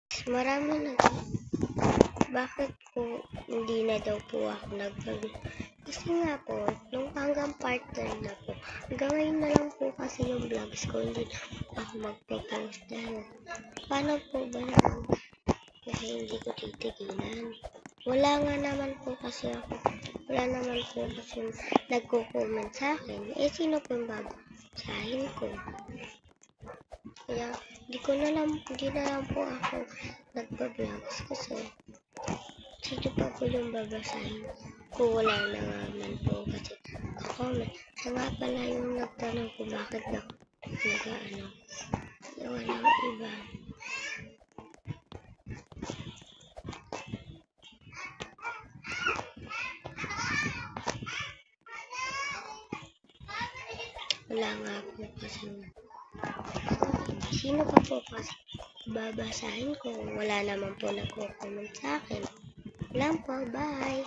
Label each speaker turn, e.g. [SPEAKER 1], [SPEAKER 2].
[SPEAKER 1] Marami na. Bakit po hindi na daw po ako nag-vlog? Kasi nga po, nung hanggang partner na po, hanggang ngayon na lang po kasi yung vlogs ko, hindi na ako magpo-post dahil paano po ba naman kasi hindi ko titigilan? Wala nga naman po kasi ako, wala naman po kasi nagko-comment sa akin. Eh, sino po yung babasahin ko? Kaya, hindi na lang po ako nagpa-vlogs kasi sino pa po yung babasahin kung wala na naman po kasi comment. Siya nga pala yung nagtanong ko bakit ba nag-ano. Walang iba. Wala nga po kasi. Sino pa po kasi babasahin ko? Wala naman po nagko-comment sa akin. Lang po, bye!